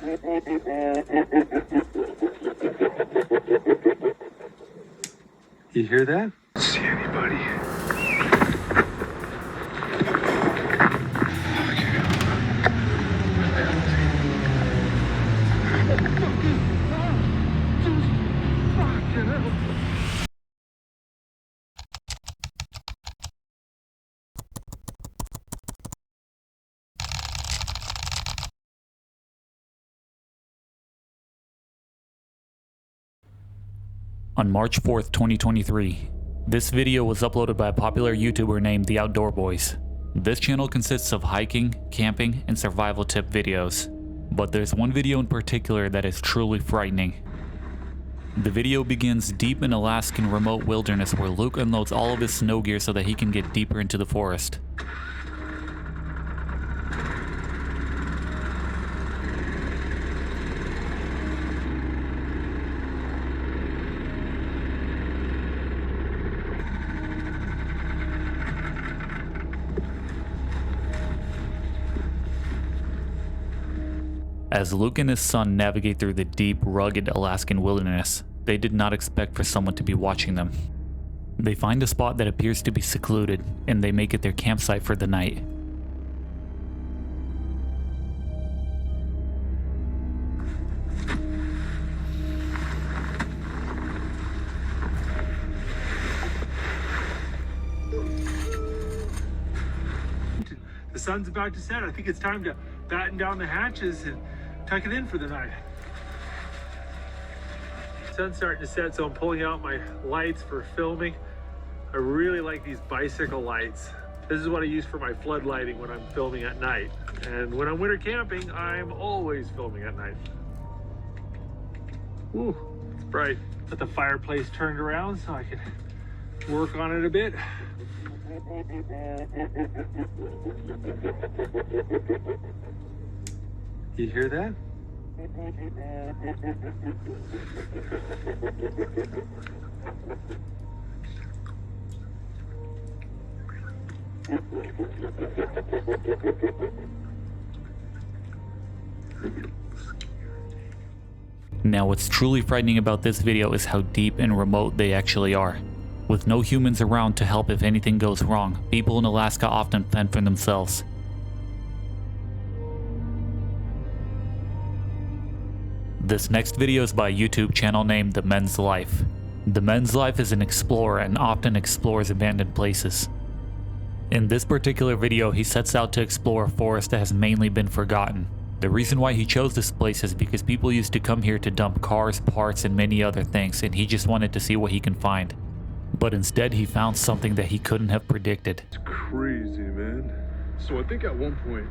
You hear that? I don't see anybody. On March 4th, 2023, this video was uploaded by a popular YouTuber named The Outdoor Boys. This channel consists of hiking, camping, and survival tip videos. But there's one video in particular that is truly frightening. The video begins deep in Alaskan remote wilderness where Luke unloads all of his snow gear so that he can get deeper into the forest. As Luke and his son navigate through the deep, rugged Alaskan wilderness, they did not expect for someone to be watching them. They find a spot that appears to be secluded, and they make it their campsite for the night. The sun's about to set. I think it's time to batten down the hatches and tuck it in for the night. Sun's starting to set, so I'm pulling out my lights for filming. I really like these bicycle lights. This is what I use for my flood lighting when I'm filming at night. And when I'm winter camping, I'm always filming at night. Ooh, it's bright. Got the fireplace turned around so I can work on it a bit. You hear that? Now, what's truly frightening about this video is how deep and remote they actually are. With no humans around to help if anything goes wrong, people in Alaska often fend for themselves. This next video is by a YouTube channel named The Men's Life. The Men's Life is an explorer and often explores abandoned places. In this particular video, he sets out to explore a forest that has mainly been forgotten. The reason why he chose this place is because people used to come here to dump cars, parts, and many other things, and he just wanted to see what he can find. But instead, he found something that he couldn't have predicted. It's crazy, man. So I think at one point,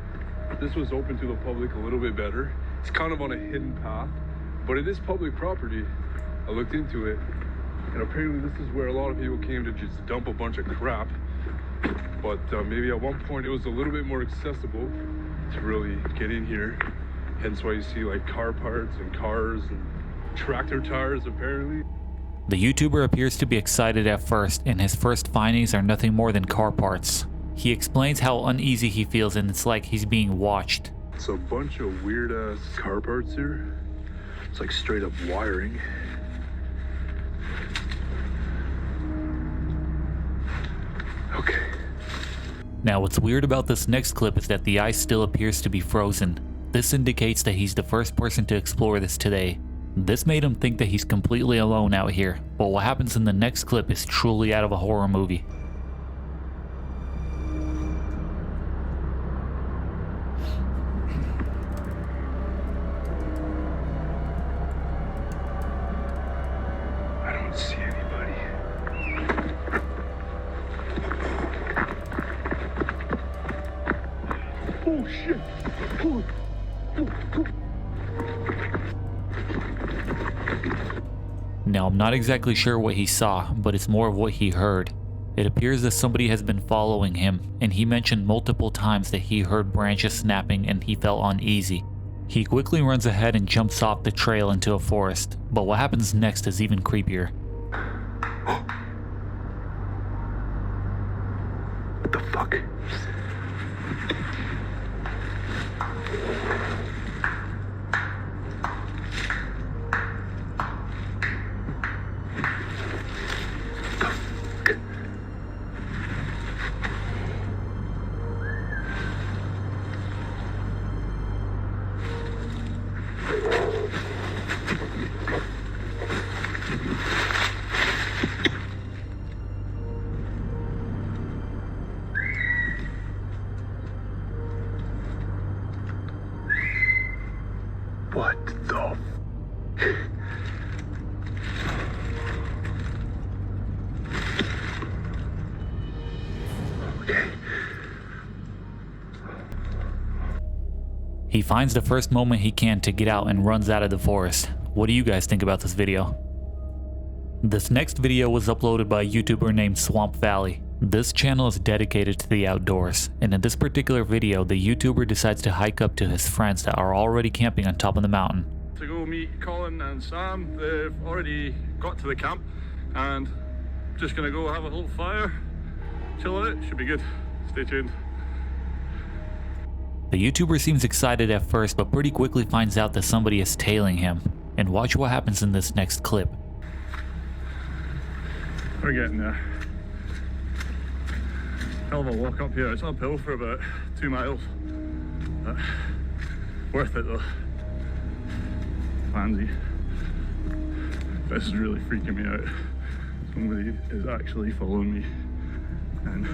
this was open to the public a little bit better. It's kind of on a hidden path, but it is public property. I looked into it, and apparently this is where a lot of people came to just dump a bunch of crap. But maybe at one point it was a little bit more accessible to really get in here. Hence why you see like car parts and cars and tractor tires apparently. The YouTuber appears to be excited at first, and his first findings are nothing more than car parts. He explains how uneasy he feels, and it's like he's being watched. It's a bunch of weird ass car parts here. It's like straight up wiring. Okay. Now, what's weird about this next clip is that the ice still appears to be frozen. This indicates that he's the first person to explore this today. This made him think that he's completely alone out here, but what happens in the next clip is truly out of a horror movie. I don't see anybody. Oh shit! Oh. Now, I'm not exactly sure what he saw, but it's more of what he heard. It appears that somebody has been following him, and he mentioned multiple times that he heard branches snapping and he felt uneasy. He quickly runs ahead and jumps off the trail into a forest, but what happens next is even creepier. What the fuck? What the? Okay. He finds the first moment he can to get out and runs out of the forest. What do you guys think about this video? This next video was uploaded by a YouTuber named Swamp Valley. This channel is dedicated to the outdoors, and in this particular video, the YouTuber decides to hike up to his friends that are already camping on top of the mountain. To go meet Colin and Sam. They've already got to the camp and just gonna go have a little fire, chill out, should be good. Stay tuned. The YouTuber seems excited at first, but pretty quickly finds out that somebody is tailing him. And watch what happens in this next clip. We're getting there. Hell of a walk up here. It's uphill for about 2 miles. But worth it though. Pansy. This is really freaking me out. Somebody is actually following me. And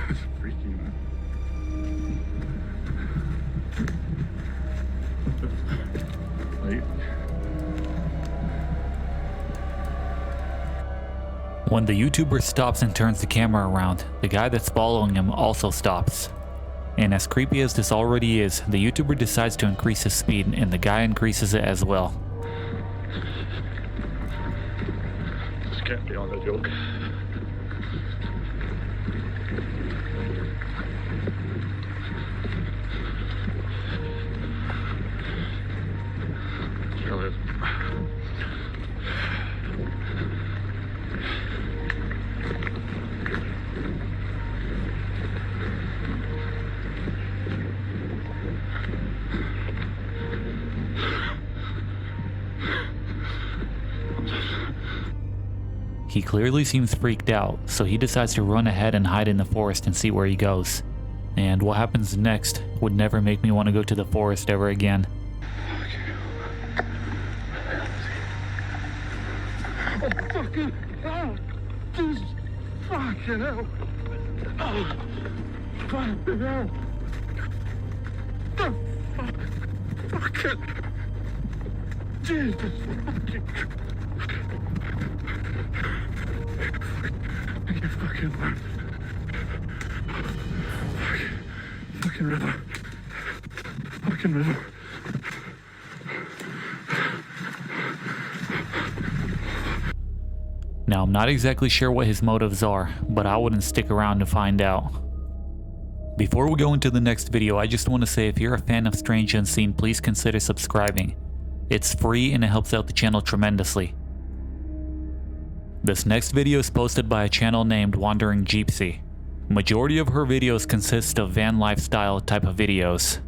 it's freaking me out. Like, When the YouTuber stops and turns the camera around, the guy that's following him also stops. And as creepy as this already is, the YouTuber decides to increase his speed and the guy increases it as well. this can't be on a joke. It really is. He clearly seems freaked out, so he decides to run ahead and hide in the forest and see where he goes. And what happens next would never make me want to go to the forest ever again. Oh, fucking hell! Jesus fucking hell! Oh, fucking hell! The fuck? Fucking... Jesus fucking... You fucking... Fucking river. Fucking river. Now I'm not exactly sure what his motives are, but I wouldn't stick around to find out. Before we go into the next video, I just want to say if you're a fan of Strange.Unseen, please consider subscribing. It's free and it helps out the channel tremendously. This next video is posted by a channel named Wandering Gypsy. Majority of her videos consist of van lifestyle type of videos.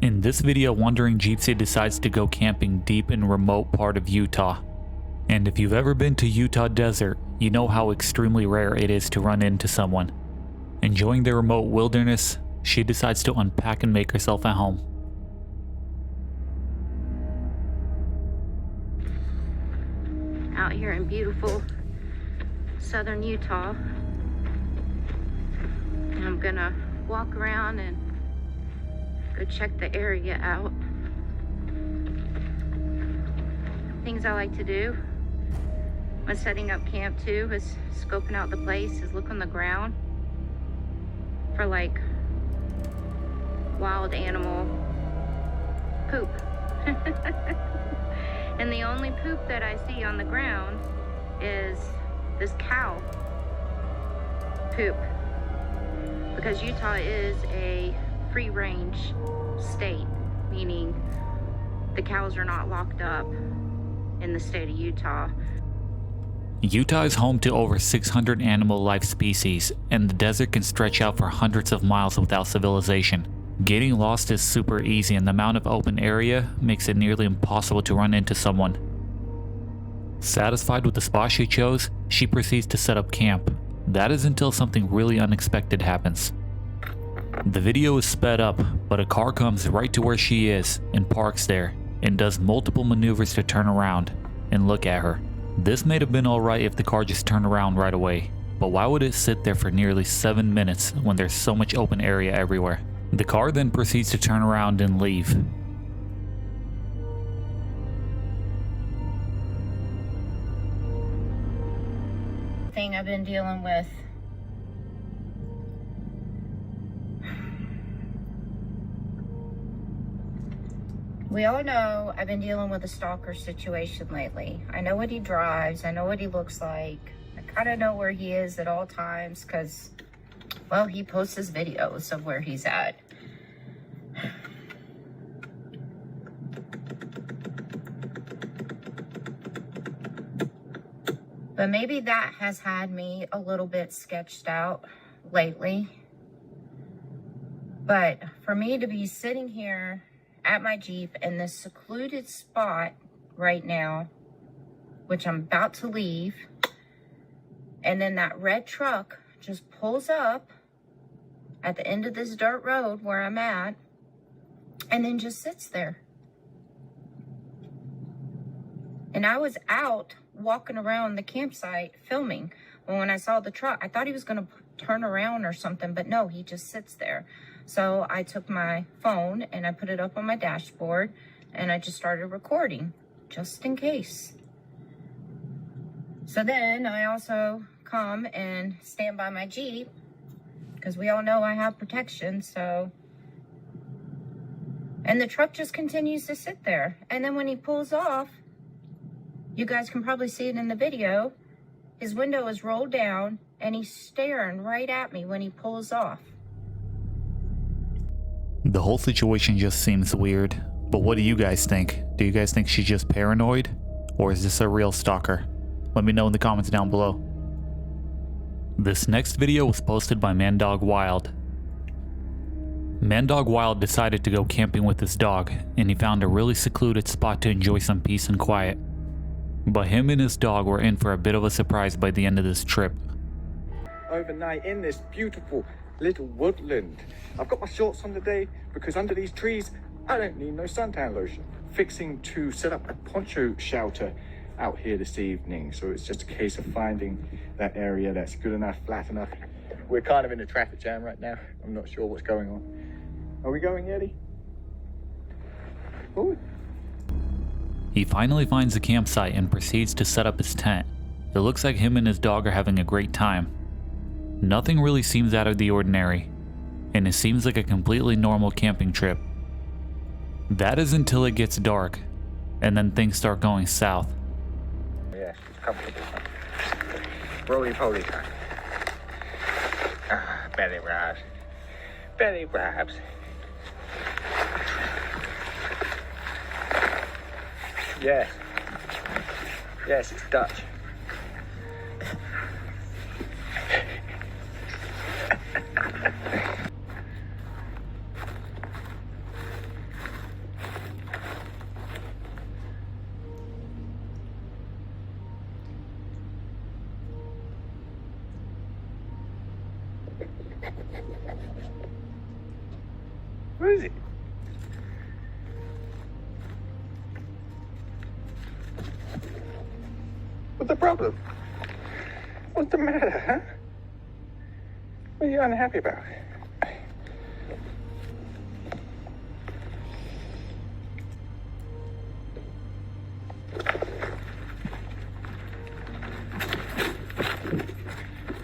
In this video, Wandering Gypsy decides to go camping deep in a remote part of Utah. And if you've ever been to Utah desert, you know how extremely rare it is to run into someone. Enjoying the remote wilderness, she decides to unpack and make herself at home. Out here in beautiful southern Utah. And I'm gonna walk around and go check the area out. Things I like to do when setting up camp too is scoping out the place, is look on the ground for like wild animal poop. And the only poop that I see on the ground is this cow poop. Because Utah is a free range state, meaning the cows are not locked up in the state of Utah. Utah is home to over 600 animal life species, and the desert can stretch out for hundreds of miles without civilization. Getting lost is super easy, and the amount of open area makes it nearly impossible to run into someone. Satisfied with the spot she chose, she proceeds to set up camp. That is until something really unexpected happens. The video is sped up, but a car comes right to where she is and parks there, and does multiple maneuvers to turn around and look at her. This may have been alright if the car just turned around right away, but why would it sit there for nearly 7 minutes when there's so much open area everywhere? The car then proceeds to turn around and leave. Thing I've been dealing with. We all know I've been dealing with a stalker situation lately. I know what he drives, I know what he looks like. I kind of know where he is at all times because, well, he posts his videos of where he's at. But maybe that has had me a little bit sketched out lately. But for me to be sitting here at my Jeep in this secluded spot right now, which I'm about to leave, and then that red truck just pulls up at the end of this dirt road where I'm at, and then just sits there. And I was out walking around the campsite filming. When I saw the truck, I thought he was going to turn around or something, but no, he just sits there. So I took my phone and I put it up on my dashboard and I just started recording just in case. So then I also come and stand by my Jeep because we all know I have protection, so. And the truck just continues to sit there. And then when he pulls off, you guys can probably see it in the video, his window is rolled down and he's staring right at me when he pulls off. The whole situation just seems weird, but what do you guys think? Do you guys think she's just paranoid? Or is this a real stalker? Let me know in the comments down below. This next video was posted by Mandog Wild. Mandog Wild decided to go camping with his dog, and he found a really secluded spot to enjoy some peace and quiet. But him and his dog were in for a bit of a surprise by the end of this trip. Overnight in this beautiful little woodland. I've got my shorts on today because under these trees, I don't need no suntan lotion. Fixing to set up a poncho shelter out here this evening. So it's just a case of finding that area that's good enough, flat enough. We're kind of in a traffic jam right now. I'm not sure what's going on. Are we going, Eddie? Ooh. He finally finds a campsite and proceeds to set up his tent. It looks like him and his dog are having a great time. Nothing really seems out of the ordinary, and it seems like a completely normal camping trip. That is until it gets dark, and then things start going south. Yes, it's comfortable. Roly-poly time. Belly rubs. Belly rubs. Yes. Yes, it's Dutch. Where is it? What's the problem? What's the matter, huh? What are you unhappy about?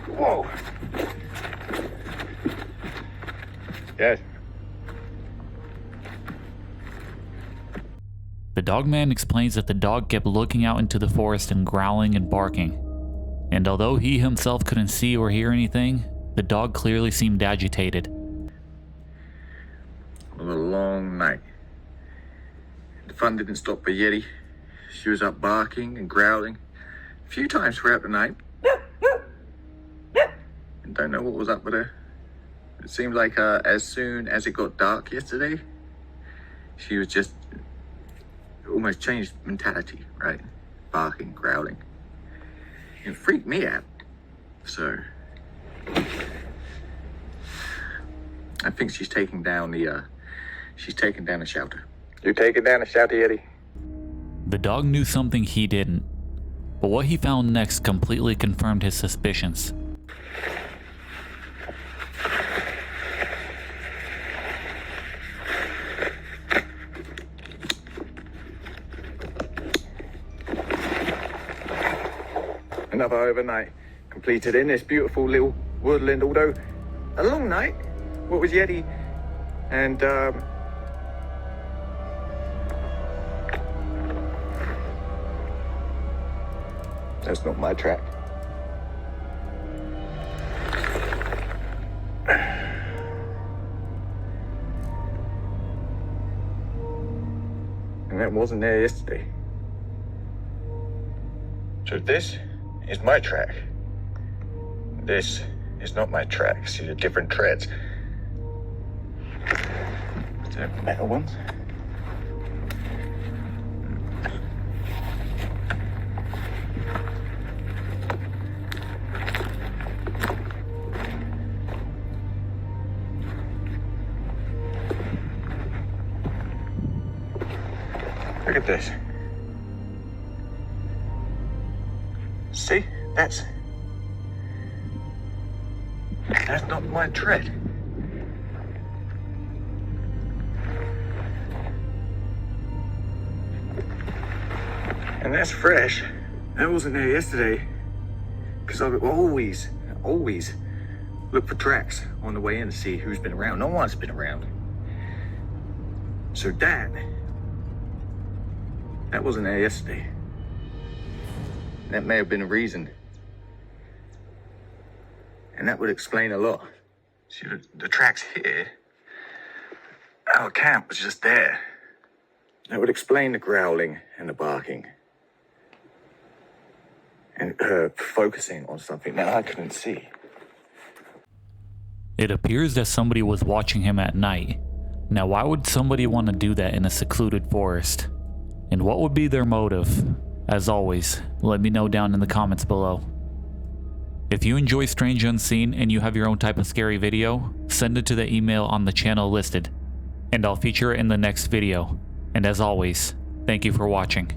Whoa! Yes. The dogman explains that the dog kept looking out into the forest and growling and barking. And although he himself couldn't see or hear anything, the dog clearly seemed agitated. It was a long night. The fun didn't stop for Yeti. She was up barking and growling a few times throughout the night. And don't know what was up with her. It seemed like as soon as it got dark yesterday, she was just almost changed mentality, right? Barking, growling. It freaked me out. So I think she's taking down the shelter. You taking down the shelter, Eddie? The dog knew something he didn't, but what he found next completely confirmed his suspicions. another overnight completed in this beautiful little woodland, although a long night. What was Yeti? And that's not my track. And that wasn't there yesterday. So this is my track. This is not my track. See the different treads. The metal ones. Look at this. See? That's not my tread. And that's fresh. That wasn't there yesterday. Because I always look for tracks on the way in to see who's been around. No one's been around. So that wasn't there yesterday. That may have been a reason. And that would explain a lot. See, the tracks here, our camp was just there. That would explain the growling and the barking. And her focusing on something that I couldn't see. It appears that somebody was watching him at night. Now, why would somebody want to do that in a secluded forest? And what would be their motive? As always, let me know down in the comments below. If you enjoy Strange Unseen and you have your own type of scary video, send it to the email on the channel listed, and I'll feature it in the next video. And as always, thank you for watching.